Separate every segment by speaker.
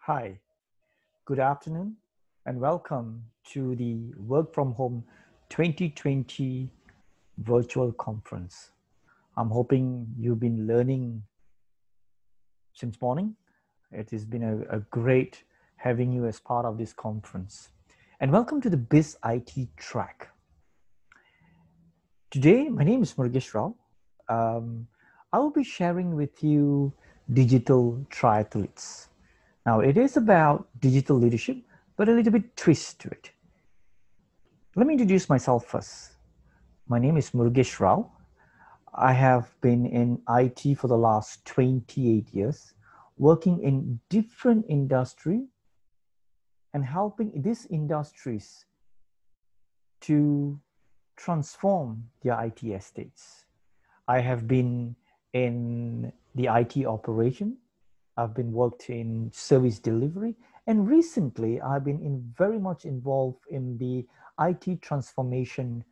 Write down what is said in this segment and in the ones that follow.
Speaker 1: Hi, good afternoon, and welcome to the Work from Home 2020 virtual conference. I'm hoping you've been learning since morning. It has been a great having you as part of this conference. And welcome to the BizIT track. Today, my name is Murugesh Rao. Um, I will be sharing with you digital triathletes. Now, it is about digital leadership, but a little bit twist to it. Let me introduce myself first. My name is Murugesh Rao. I have been in IT for the last 28 years, working in different industry and helping these industries to transform their IT estates. I have been in the IT operation. I've been worked in service delivery, and recently I've been very much involved in the IT transformation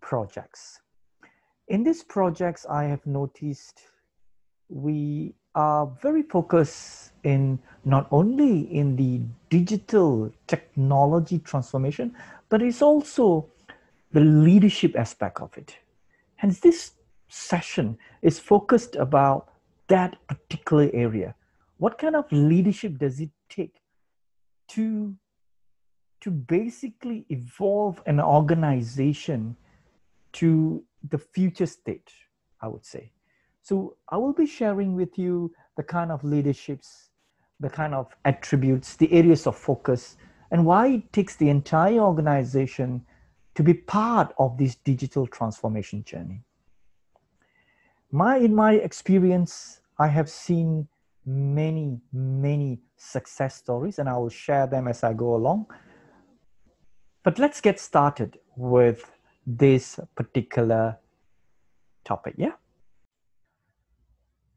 Speaker 1: projects. In these projects, I have noticed we are very focused in not only in the digital technology transformation, but it's also the leadership aspect of it. Hence, this session is focused about that particular area. What kind of leadership does it take to basically evolve an organization to the future state, I would say. So I will be sharing with you the kind of leaderships, the kind of attributes, the areas of focus, and why it takes the entire organization to be part of this digital transformation journey. In my experience, I have seen many success stories, and I will share them as I go along. But let's get started with this particular topic. Yeah.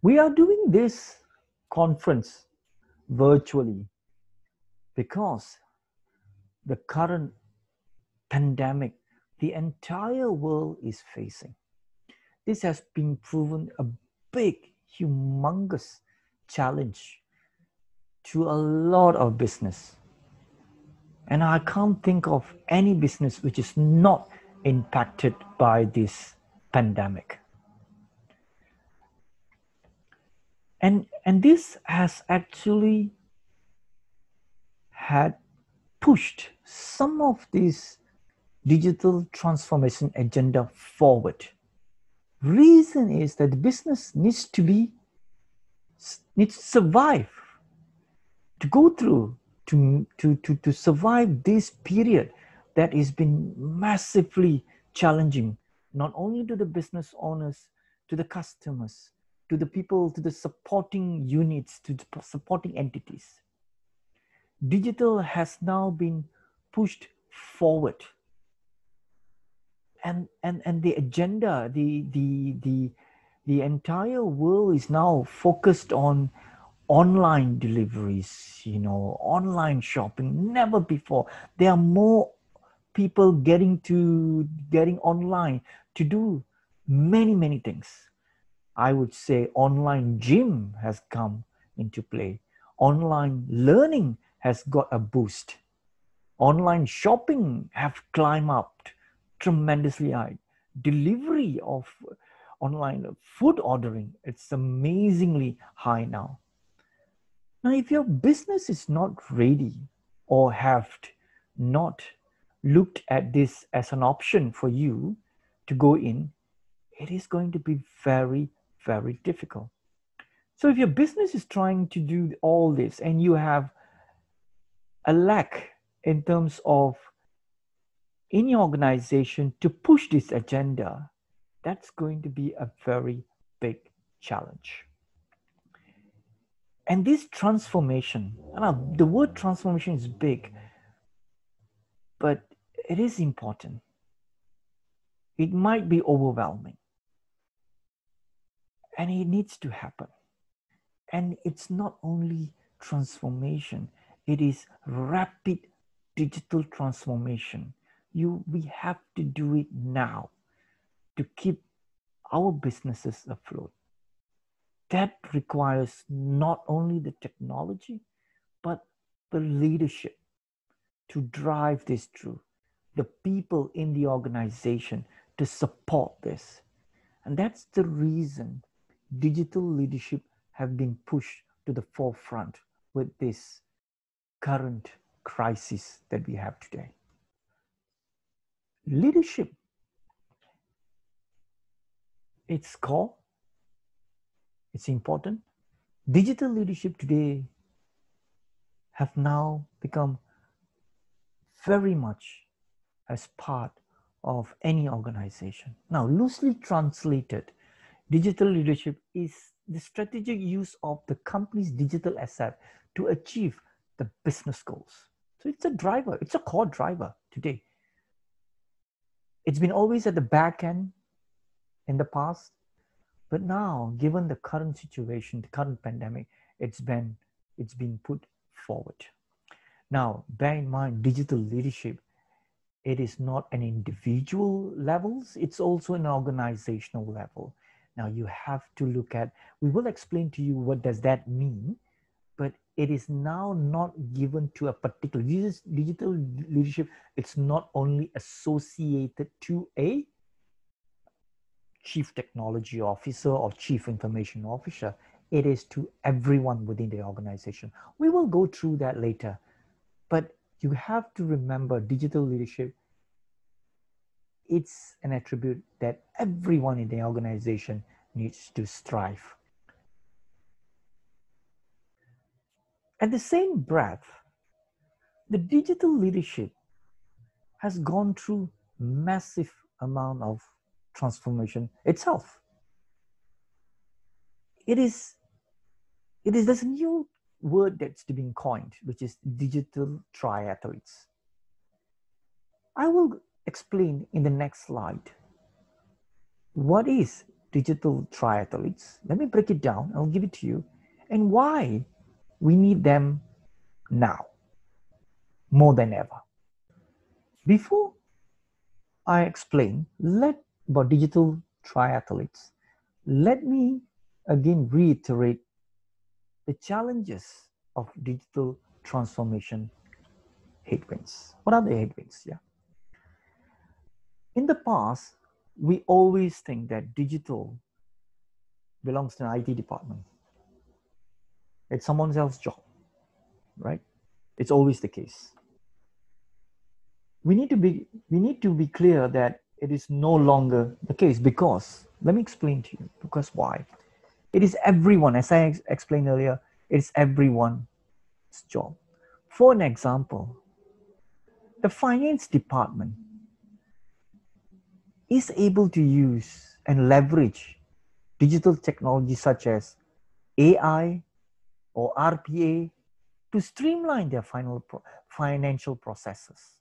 Speaker 1: We are doing this conference virtually because the current pandemic the entire world is facing. This has been proven a big, humongous challenge to a lot of business. And I can't think of any business which is not impacted by this pandemic. And this has actually had pushed some of this digital transformation agenda forward. Reason is that the business needs to survive, to go through, to survive this period that has been massively challenging, not only to the business owners, to the customers, to the people, to the supporting units, to the supporting entities. Digital has now been pushed forward. And the agenda, the entire world is now focused on online deliveries, online shopping. Never before. There are more people getting online to do many things. I would say online gym has come into play. Online learning has got a boost. Online shopping have climbed up tremendously high. Delivery of online food ordering, it's amazingly high now. Now, if your business is not ready or have not looked at this as an option for you to go in, it is going to be very difficult. So if your business is trying to do all this and you have a lack in terms of in your organization to push this agenda, that's going to be a very big challenge. And this transformation, the word transformation is big, but it is important. It might be overwhelming. And it needs to happen. And it's not only transformation, it is rapid digital transformation. We have to do it now to keep our businesses afloat. That requires not only the technology, the leadership to drive this through, the people in the organization to support this. And that's the reason digital leadership have been pushed to the forefront with this current crisis that we have today. Leadership, it's core, it's important. Digital leadership today have now become very much as part of any organization. Now, loosely translated, digital leadership is the strategic use of the company's digital asset to achieve the business goals. So it's a driver, it's a core driver today. It's been always at the back end in the past, but now, given the current situation, the current pandemic, it's been put forward. Now, bear in mind, digital leadership, it is not an individual levels, it's also an organizational level. Now you have to look at, we will explain to you what does that mean, but it is now not given to a particular, digital leadership, it's not only associated to a chief technology officer or chief information officer, it is to everyone within the organization. We will go through that later, but you have to remember digital leadership, it's an attribute that everyone in the organization needs to strive. At the same breath, the digital leadership has gone through massive amount of transformation itself. There's a new word that's being coined, which is digital triathletes. I will explain in the next slide what is digital triathletes. Let me break it down. I'll give it to you, and why we need them now more than ever. Before I explain about digital triathletes, let me again reiterate the challenges of digital transformation headwinds. What are the headwinds? Yeah. In the past, we always think that digital belongs to an IT department. It's someone else's job, right? It's always the case. We need to be clear that it is no longer the case, because, let me explain to you, because why? It is everyone, as I explained earlier, it's everyone's job. For an example, the finance department is able to use and leverage digital technology such as AI or RPA to streamline their financial processes.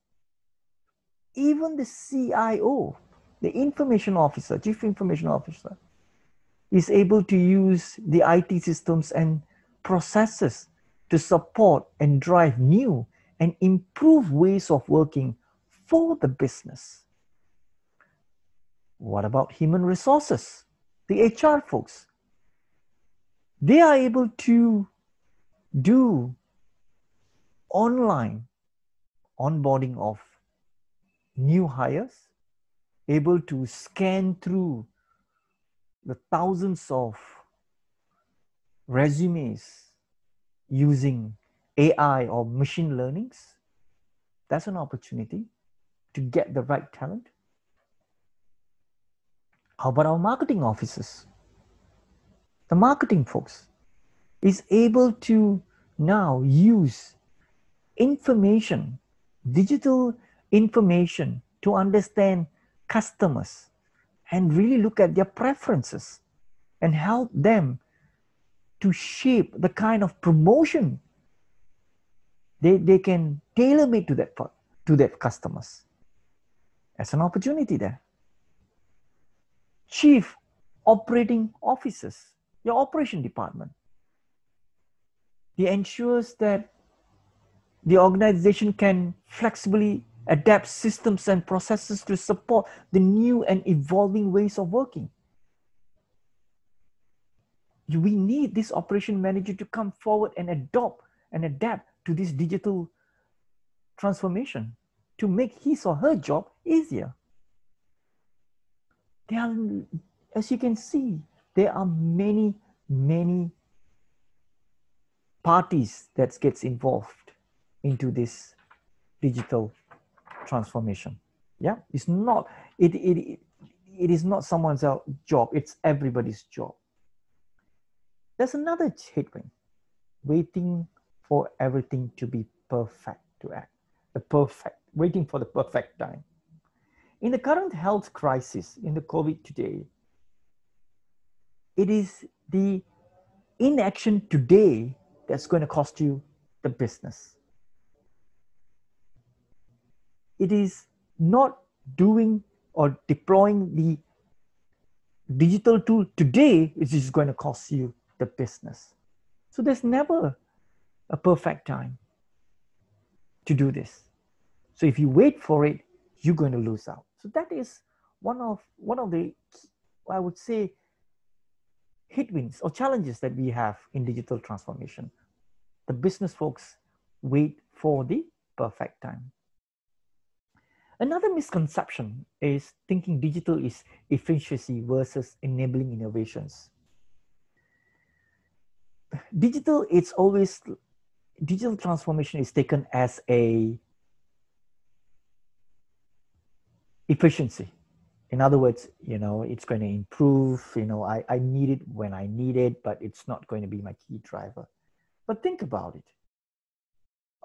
Speaker 1: Even the CIO, the information officer, chief information officer, is able to use the IT systems and processes to support and drive new and improve ways of working for the business. What about human resources? The HR folks, they are able to do online onboarding of new hires, able to scan through the thousands of resumes using AI or machine learnings. That's an opportunity to get the right talent. How about our marketing officers? The marketing folks is able to now use information, digital information, to understand customers and really look at their preferences and help them to shape the kind of promotion they can tailor-make to their customers. That's an opportunity there. Chief operating officers, your operation department, it ensures that the organization can flexibly adapt systems and processes to support the new and evolving ways of working. We need this operation manager to come forward and adopt and adapt to this digital transformation to make his or her job easier. There are, as you can see, there are many, many parties that gets involved into this digital transformation. Yeah, it's not it is not someone's job, it's everybody's job. There's another headwind, waiting for everything to be perfect to act. Waiting for the perfect time. In the current health crisis, in the COVID today, it is the inaction today that's going to cost you the business. It is not doing or deploying the digital tool today, which is going to cost you the business. So there's never a perfect time to do this. So if you wait for it, you're going to lose out. So that is one of the, I would say, headwinds or challenges that we have in digital transformation. The business folks wait for the perfect time. Another misconception is thinking digital is efficiency versus enabling innovations. Digital transformation is taken as a efficiency. In other words, it's going to improve, I need it when I need it, but it's not going to be my key driver. But think about it.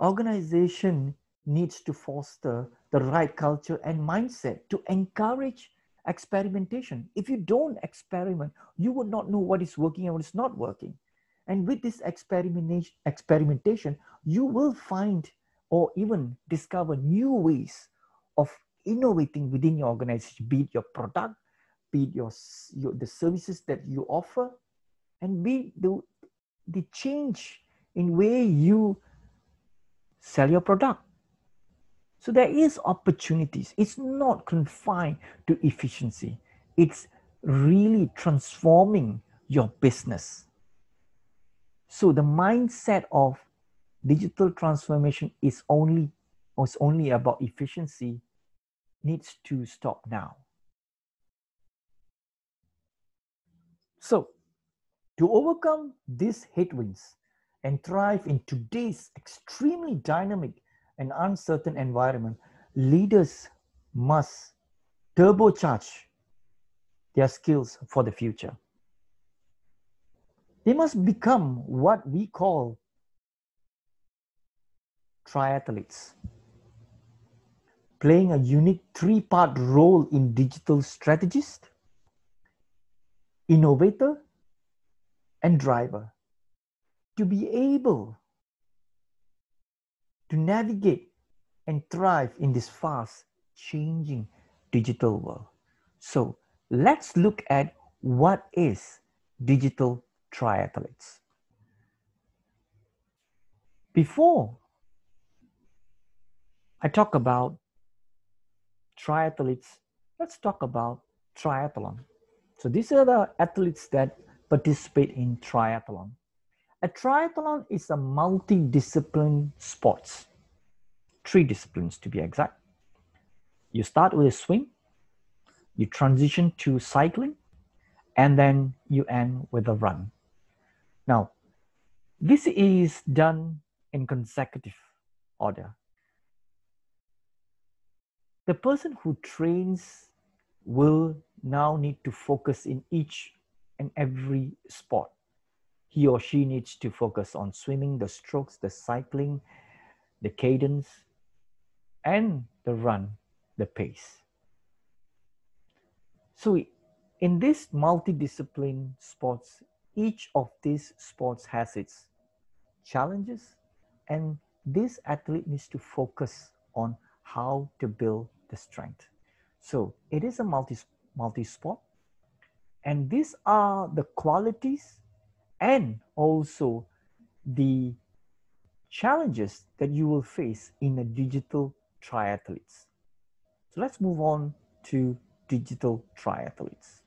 Speaker 1: Organization needs to foster the right culture and mindset to encourage experimentation. If you don't experiment, you would not know what is working and what is not working. And with this experimentation, you will find or even discover new ways of innovating within your organization, be it your product, be it the services that you offer, and be the change in way you sell your product. So there is opportunities. It's not confined to efficiency. It's really transforming your business. So the mindset of digital transformation is only about efficiency needs to stop now. So to overcome these headwinds and thrive in today's extremely dynamic and uncertain environment, leaders must turbocharge their skills for the future. They must become what we call triathletes, playing a unique three-part role in digital strategist, innovator, and driver, to be able to navigate and thrive in this fast changing digital world. So let's look at what is digital triathletes. Before I talk about triathletes, let's talk about triathlon. So these are the athletes that participate in triathlon. A triathlon is a multi-discipline sports, 3 disciplines to be exact. You start with a swim, you transition to cycling, and then you end with a run. Now, this is done in consecutive order. The person who trains will now need to focus in each and every sport. He or she needs to focus on swimming, the strokes, the cycling, the cadence, and the run, the pace. So in this multidiscipline sports, each of these sports has its challenges, and this athlete needs to focus on how to build the strength. So it is a multi-sport, and these are the qualities and also the challenges that you will face in a digital triathletes. So let's move on to digital triathletes.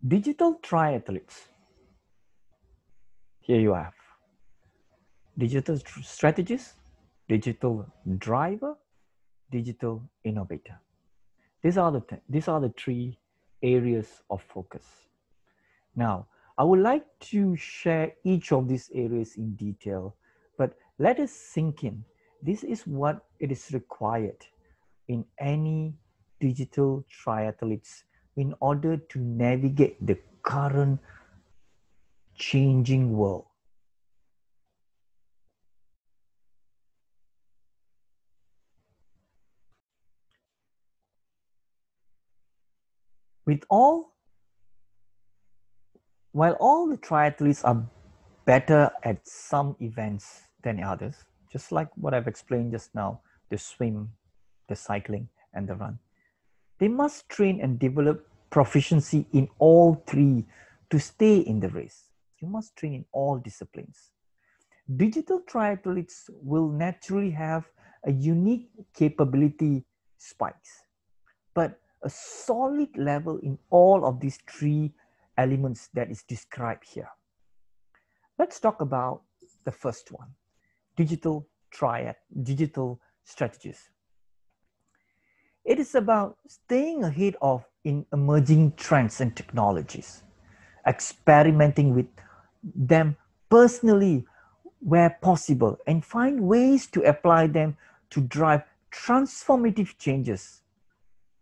Speaker 1: Digital triathletes. Here you have digital strategist, digital driver, digital innovator. These are the three areas of focus. Now, I would like to share each of these areas in detail, but let us sink in. This is what it is required in any digital triathletes in order to navigate the current changing world. With all, while all the triathletes are better at some events than others, just like what I've explained just now, the swim, the cycling, and the run, they must train and develop proficiency in all three to stay in the race. You must train in all disciplines. Digital triathletes will naturally have a unique capability spikes, but a solid level in all of these three elements that is described here. Let's talk about the first one, digital strategies. It is about staying ahead of in emerging trends and technologies, experimenting with them personally where possible, and find ways to apply them to drive transformative changes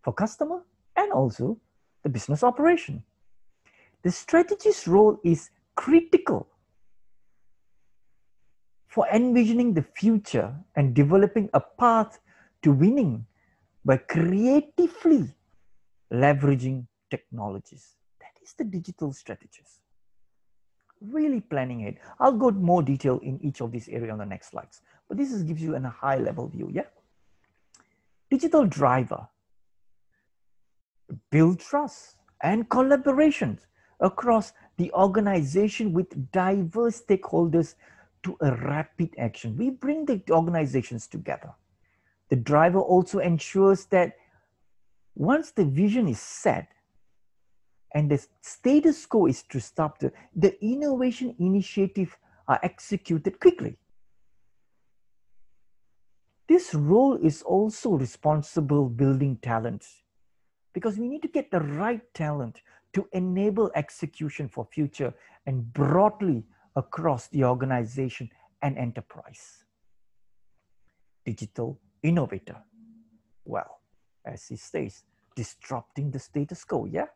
Speaker 1: for customer and also the business operation. The strategist's role is critical for envisioning the future and developing a path to winning by creatively leveraging technologies. That is the digital strategist. Really planning it. I'll go more detail in each of these areas on the next slides, but this gives you a high level view. Yeah. Digital driver. Build trust and collaborations across the organization with diverse stakeholders to a rapid action. We bring the organizations together. The driver also ensures that once the vision is set and the status quo is to stop, the innovation initiative are executed quickly. This role is also responsible building talents because we need to get the right talent to enable execution for future and broadly across the organization and enterprise. Digital innovator. Well, as he states, disrupting the status quo, yeah?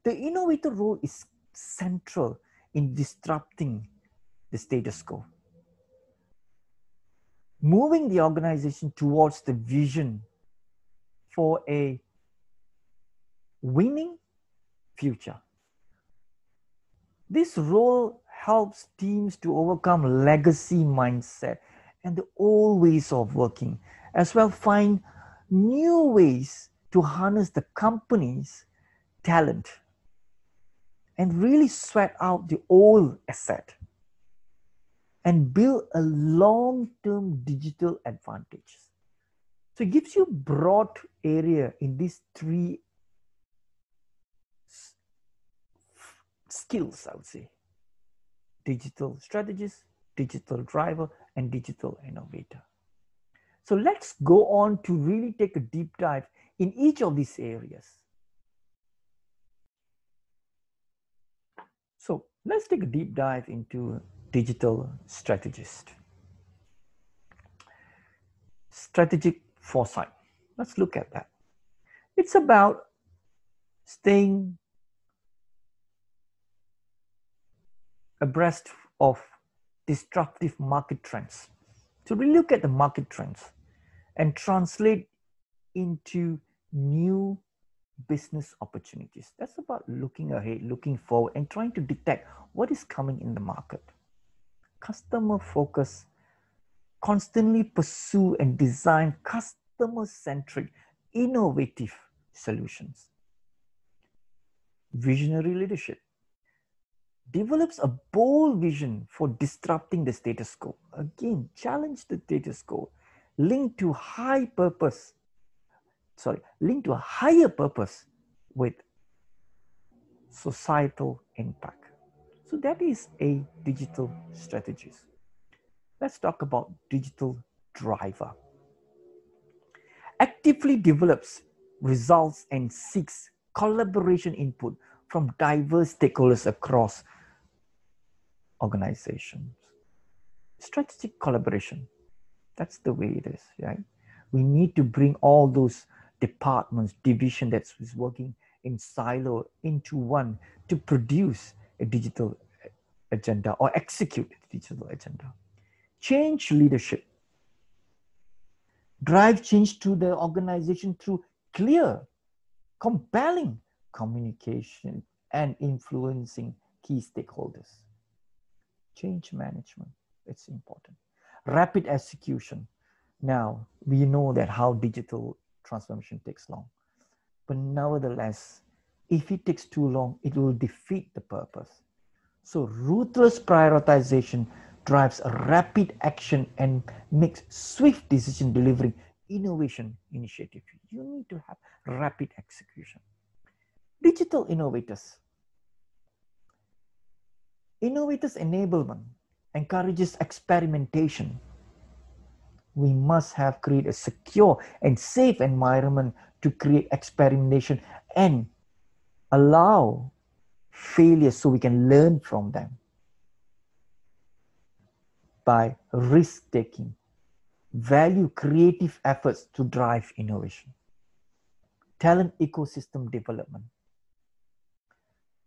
Speaker 1: The innovator role is central in disrupting the status quo, moving the organization towards the vision for a winning future. This role helps teams to overcome legacy mindset and the old ways of working, as well find new ways to harness the company's talent and really sweat out the old asset and build a long-term digital advantage. So it gives you broad area in these three skills, I would say. Digital strategist, digital driver, and digital innovator. So let's go on to really take a deep dive in each of these areas. So let's take a deep dive into digital strategist. Strategic foresight. Let's look at that. It's about staying abreast of disruptive market trends. So we look at the market trends and translate into new business opportunities. That's about looking ahead, looking forward, and trying to detect what is coming in the market. Customer focus, constantly pursue and design customer-centric, innovative solutions. Visionary leadership develops a bold vision for disrupting the status quo. Again, challenge the status quo, linked to higher purpose with societal impact. So that is a digital strategist. Let's talk about digital driver. Actively develops results and seeks collaboration input from diverse stakeholders across organizations. Strategic collaboration, that's the way it is, right? We need to bring all those departments, division that's working in silo into one to produce a digital agenda or execute a digital agenda. Change leadership. Drive change to the organization through clear, compelling communication and influencing key stakeholders. Change management, it's important. Rapid execution. Now, we know that how digital transformation takes long. But nevertheless, if it takes too long, it will defeat the purpose. So ruthless prioritization drives a rapid action and makes swift decision delivering innovation initiative. You need to have rapid execution. Digital innovators. Innovators enablement encourages experimentation. We must have create a secure and safe environment to create experimentation and allow failures so we can learn from them by risk taking, value creative efforts to drive innovation. Talent ecosystem development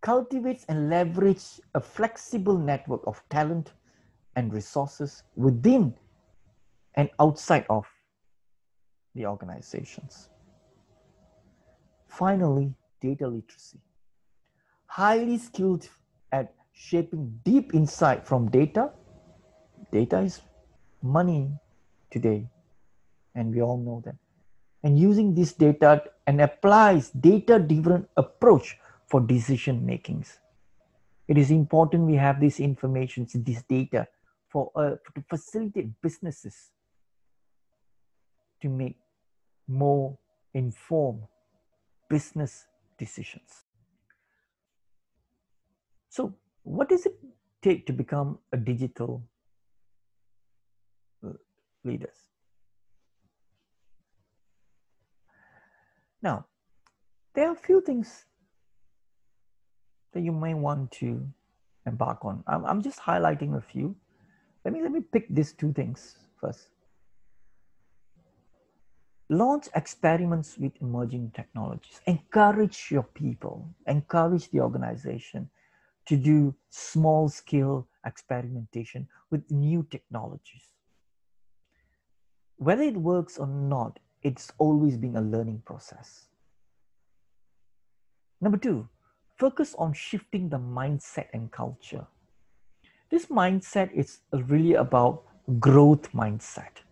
Speaker 1: cultivates and leverage a flexible network of talent and resources within and outside of the organizations. Finally, data literacy. Highly skilled at shaping deep insight from data. Data is money today, and we all know that. And using this data and applies data-driven approach for decision makings. It is important we have this information, this data to facilitate businesses to make more informed business decisions. So what does it take to become a digital leader? Now, there are a few things that you may want to embark on. I'm just highlighting a few. Let me pick these two things first. Launch experiments with emerging technologies. Encourage your people, encourage the organization to do small scale experimentation with new technologies. Whether it works or not, it's always been a learning process. Number two, focus on shifting the mindset and culture. This mindset is really about growth mindset.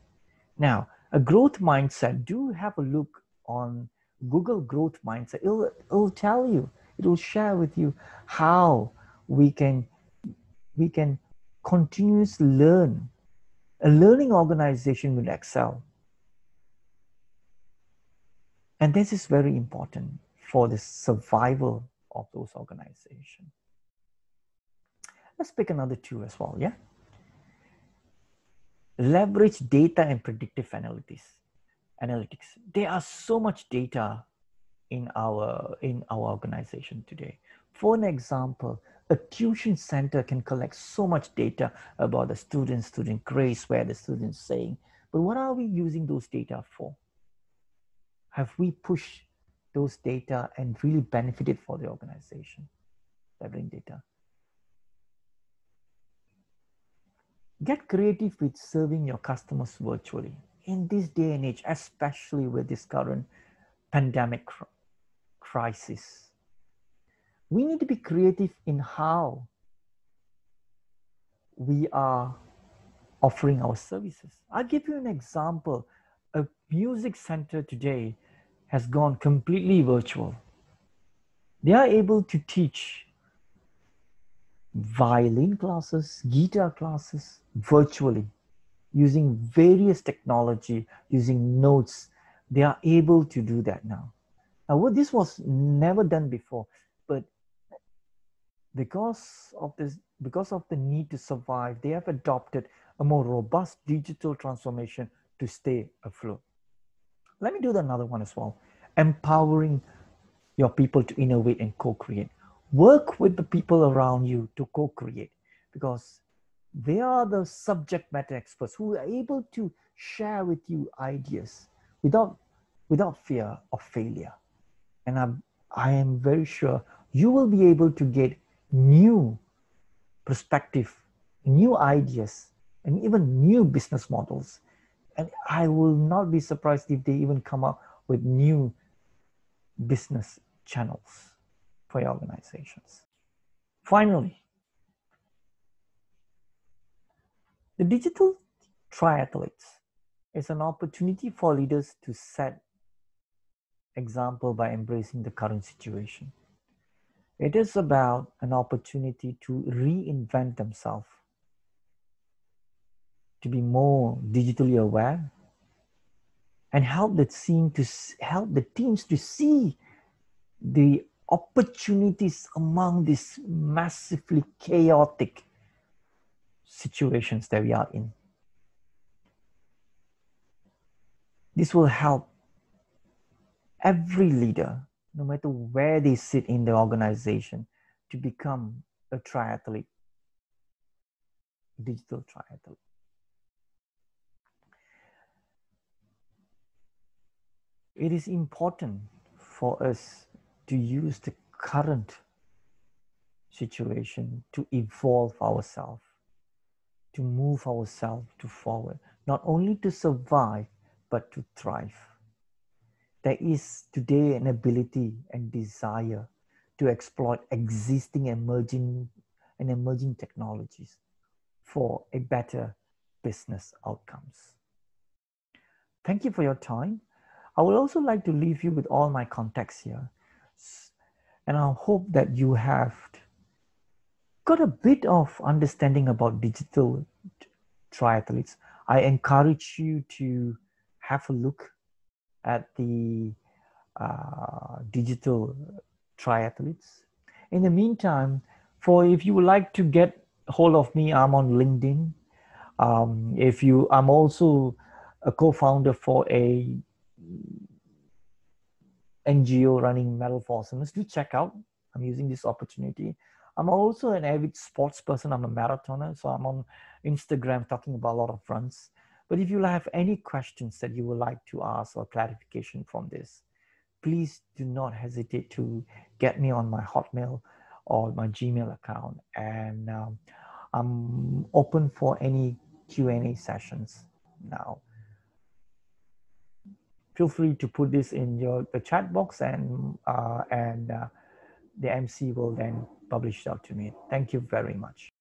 Speaker 1: Now, a growth mindset, do have a look on Google growth mindset. It'll tell you, it will share with you how we can continuously learn. A learning organization will excel. And this is very important for the survival of those organizations. Let's pick another two as well, yeah? Leverage data and predictive analytics. There are so much data in our organization today. For an example, a tuition center can collect so much data about the student grades, where the student's saying, but what are we using those data for? Have we pushed those data and really benefited for the organization? Leveraging data. Get creative with serving your customers virtually. In this day and age, especially with this current pandemic crisis, we need to be creative in how we are offering our services. I'll give you an example. A music center today has gone completely virtual. They are able to teach violin classes, guitar classes virtually using various technology, using notes. They are able to do that now. Now, this was never done before, but because of the need to survive, they have adopted a more robust digital transformation to stay afloat. Let me do another one as well. Empowering your people to innovate and co-create. Work with the people around you to co-create, because they are the subject matter experts who are able to share with you ideas without fear of failure. And I am very sure you will be able to get new perspective, new ideas, and even new business models. And I will not be surprised if they even come up with new business channels for your organizations. Finally, the digital triathletes is an opportunity for leaders to set example by embracing the current situation. It is about an opportunity to reinvent themselves, to be more digitally aware, and help the teams to see the opportunities among these massively chaotic situations that we are in. This will help every leader, no matter where they sit in the organization, to become a triathlete, digital triathlete. It is important for us to use the current situation to evolve ourselves, to move ourselves to forward, not only to survive, but to thrive. There is today an ability and desire to exploit existing emerging technologies for a better business outcomes. Thank you for your time. I would also like to leave you with all my contacts here. And I hope that you have got a bit of understanding about digital triathletes. I encourage you to have a look at the digital triathletes. In the meantime, if you would like to get hold of me, I'm on LinkedIn. I'm also a co-founder for a NGO running Medal for Awesomeness. Do check out. I'm using this opportunity. I'm also an avid sports person. I'm a marathoner, so I'm on Instagram talking about a lot of runs. But if you have any questions that you would like to ask or clarification from this, please do not hesitate to get me on my Hotmail or my Gmail account. And I'm open for any Q&A sessions now. Feel free to put this in the chat box, and the MC will then publish it out to me. Thank you very much.